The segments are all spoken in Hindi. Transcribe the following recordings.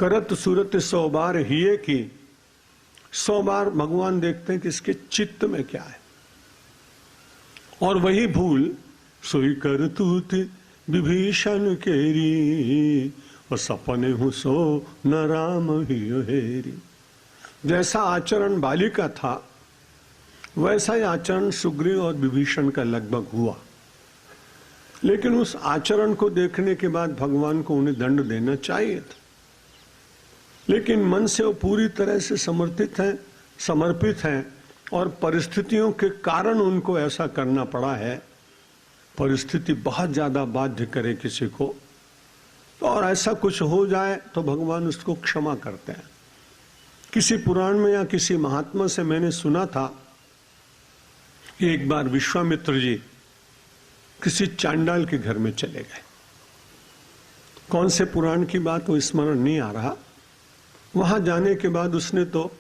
करत सूरत 100 बार हिये की, 100 बार भगवान देखते हैं कि इसके चित्त में क्या है। और वही भूल सोई करतूत विभीषण केरी, और सपने हूं सो न राम ही हेरी। जैसा आचरण बाली का था वैसा ही आचरण सुग्रीव और विभीषण का लगभग हुआ, लेकिन उस आचरण को देखने के बाद भगवान को उन्हें दंड देना चाहिए था, लेकिन मन से वो पूरी तरह से समर्पित हैं और परिस्थितियों के कारण उनको ऐसा करना पड़ा है। परिस्थिति बहुत ज्यादा बाध्य करे किसी को, और ऐसा कुछ हो जाए तो भगवान उसको क्षमा करते हैं। किसी पुराण में या किसी महात्मा से मैंने सुना था कि एक बार विश्वामित्र जी किसी चांडाल के घर में चले गए। कौन से पुराण की बात वो स्मरण नहीं आ रहा। वहां जाने के बाद उसने तो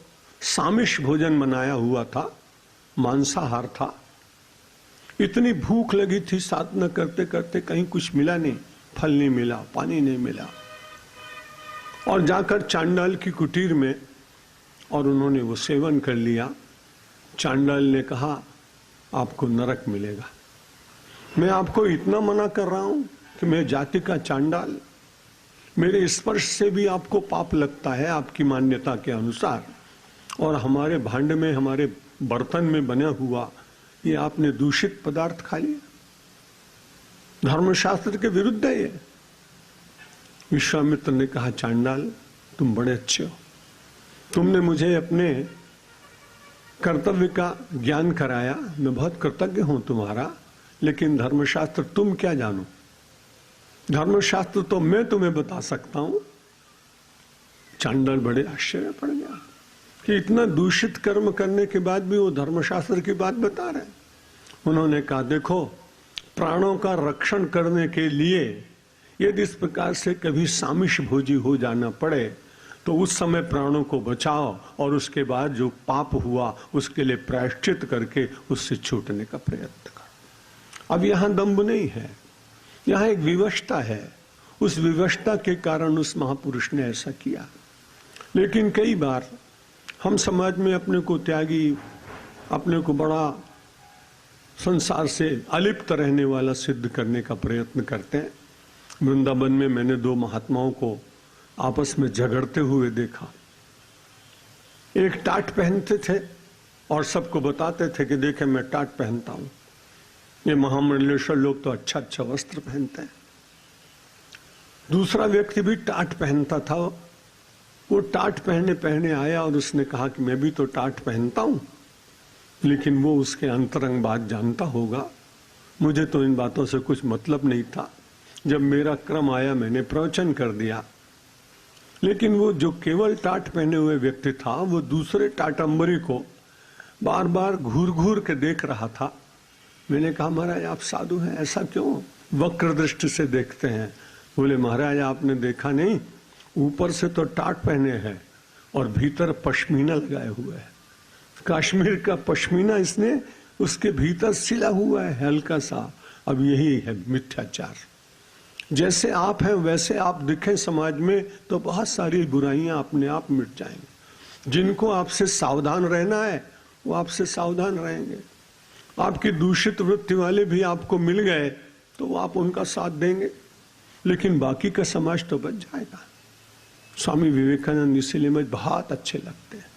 सामिष भोजन बनाया हुआ था, मांसाहार था। इतनी भूख लगी थी, साधना करते करते कहीं कुछ मिला नहीं, फल नहीं मिला, पानी नहीं मिला, और जाकर चांडाल की कुटीर में और उन्होंने वो सेवन कर लिया। चांडाल ने कहा आपको नरक मिलेगा। मैं आपको इतना मना कर रहा हूं कि मैं जाति का चांडाल, मेरे स्पर्श से भी आपको पाप लगता है आपकी मान्यता के अनुसार, और हमारे भांड में, हमारे बर्तन में बना हुआ ये आपने दूषित पदार्थ खा लिया, धर्मशास्त्र के विरुद्ध है ये। विश्वामित्र ने कहा चांडाल तुम बड़े अच्छे हो, तुमने मुझे अपने कर्तव्य का ज्ञान कराया, मैं बहुत कृतज्ञ हूं तुम्हारा, लेकिन धर्मशास्त्र तुम क्या जानो, धर्मशास्त्र तो मैं तुम्हें बता सकता हूं। चांडाल बड़े आश्चर्य पड़ गया कि इतना दूषित कर्म करने के बाद भी वो धर्मशास्त्र की बात बता रहे। उन्होंने कहा देखो, प्राणों का रक्षण करने के लिए यदि इस प्रकार से कभी सामिष भोजी हो जाना पड़े तो उस समय प्राणों को बचाओ, और उसके बाद जो पाप हुआ उसके लिए प्रायश्चित करके उससे छूटने का प्रयत्न करो। अब यहां दंभ नहीं है, यहां एक विवशता है। उस विवशता के कारण उस महापुरुष ने ऐसा किया। लेकिन कई बार हम समाज में अपने को त्यागी, अपने को बड़ा संसार से अलिप्त रहने वाला सिद्ध करने का प्रयत्न करते हैं। वृंदावन में मैंने 2 महात्माओं को आपस में झगड़ते हुए देखा। एक टाट पहनते थे और सबको बताते थे कि देखे मैं टाट पहनता हूं, ये महामंडलेश्वर लोग तो अच्छा अच्छा वस्त्र पहनते हैं। दूसरा व्यक्ति भी टाट पहनता था, वो टाट पहने पहने आया और उसने कहा कि मैं भी तो टाट पहनता हूं, लेकिन वो उसके अंतरंग बात जानता होगा, मुझे तो इन बातों से कुछ मतलब नहीं था। जब मेरा क्रम आया मैंने प्रवचन कर दिया। लेकिन वो जो केवल टाट पहने हुए व्यक्ति था वो दूसरे टाटंबरी को बार बार घूर घूर के देख रहा था। मैंने कहा महाराज आप साधु हैं, ऐसा क्यों वक्र दृष्टि से देखते हैं? बोले महाराज आपने देखा नहीं, ऊपर से तो टाट पहने हैं और भीतर पश्मीना लगाए हुए है। कश्मीर का पश्मीना इसने उसके भीतर सिला हुआ है हल्का सा। अब यही है मिथ्याचार। जैसे आप हैं वैसे आप दिखें समाज में तो बहुत सारी बुराइयां अपने आप मिट जाएंगी। जिनको आपसे सावधान रहना है वो आपसे सावधान रहेंगे। आपकी दूषित वृत्ति वाले भी आपको मिल गए तो आप उनका साथ देंगे, लेकिन बाकी का समाज तो बच जाएगा। स्वामी विवेकानंद इसीलिए मुझे बहुत अच्छे लगते हैं।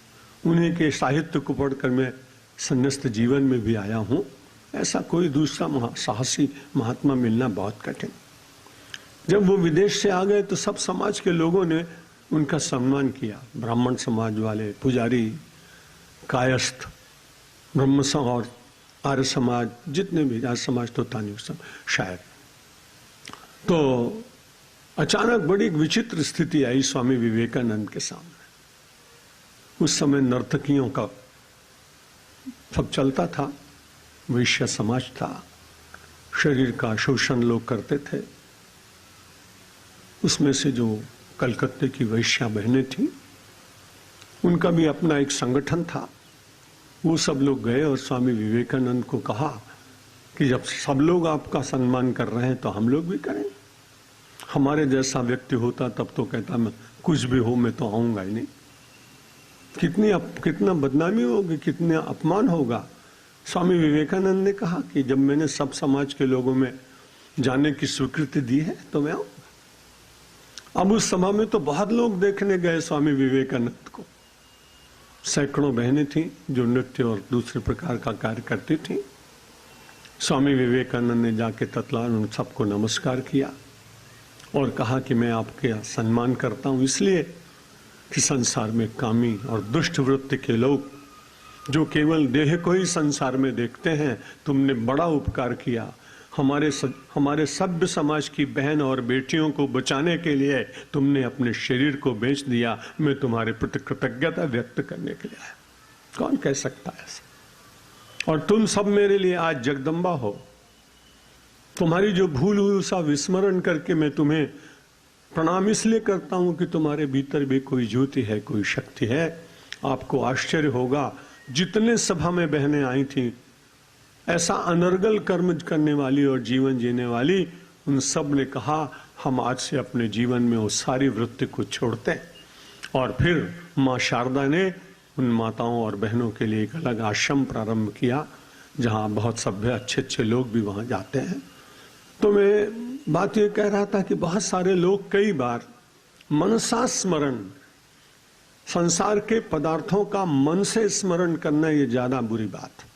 उन्हीं के साहित्य को पढ़कर मैं संन्यास्त जीवन में भी आया हूं। ऐसा कोई दूसरा साहसी महात्मा मिलना बहुत कठिन। जब वो विदेश से आ गए तो सब समाज के लोगों ने उनका सम्मान किया। ब्राह्मण समाज वाले, पुजारी, कायस्थ, ब्रह्म और आर्य समाज, जितने भी आर्य समाज तो था नहीं सब शायद। तो अचानक बड़ी विचित्र स्थिति आई स्वामी विवेकानंद के सामने। उस समय नर्तकियों का सब चलता था, वैश्य समाज था, शरीर का शोषण लोग करते थे। उसमें से जो कलकत्ते की वैश्या बहनें थी उनका भी अपना एक संगठन था। वो सब लोग गए और स्वामी विवेकानंद को कहा कि जब सब लोग आपका सम्मान कर रहे हैं तो हम लोग भी करें। हमारे जैसा व्यक्ति होता तब तो कहता मैं कुछ भी हो मैं तो आऊंगा ही नहीं। कितना बदनामी होगी, कितना अपमान होगा। स्वामी विवेकानंद ने कहा कि जब मैंने सब समाज के लोगों में जाने की स्वीकृति दी है तो मैं आऊंगा। अब उस सभा में तो बहुत लोग देखने गए स्वामी विवेकानंद को। सैकड़ों बहनें थीं जो नृत्य और दूसरे प्रकार का कार्य करती थीं। स्वामी विवेकानंद ने जाके तत्काल उन सबको नमस्कार किया और कहा कि मैं आपके सम्मान करता हूं इसलिए कि संसार में कामी और दुष्ट वृत्ति के लोग जो केवल देह को ही संसार में देखते हैं, तुमने बड़ा उपकार किया। हमारे सभ्य समाज की बहन और बेटियों को बचाने के लिए तुमने अपने शरीर को बेच दिया। मैं तुम्हारे प्रति कृतज्ञता व्यक्त करने के लिए आया। कौन कह सकता है ऐसा? और तुम सब मेरे लिए आज जगदम्बा हो। तुम्हारी जो भूल हुई उसका विस्मरण करके मैं तुम्हें प्रणाम इसलिए करता हूं कि तुम्हारे भीतर भी कोई ज्योति है, कोई शक्ति है। आपको आश्चर्य होगा, जितने सभा में बहनें आई थीं, ऐसा अनर्गल कर्म करने वाली और जीवन जीने वाली, उन सब ने कहा हम आज से अपने जीवन में वो सारी वृत्ति को छोड़ते हैं। और फिर माँ शारदा ने उन माताओं और बहनों के लिए एक अलग आश्रम प्रारंभ किया, जहाँ बहुत सभ्य अच्छे अच्छे लोग भी वहाँ जाते हैं। तो मैं बात ये कह रहा था कि बहुत सारे लोग कई बार मनसा स्मरण, संसार के पदार्थों का मन से स्मरण करना, ये ज्यादा बुरी बात है।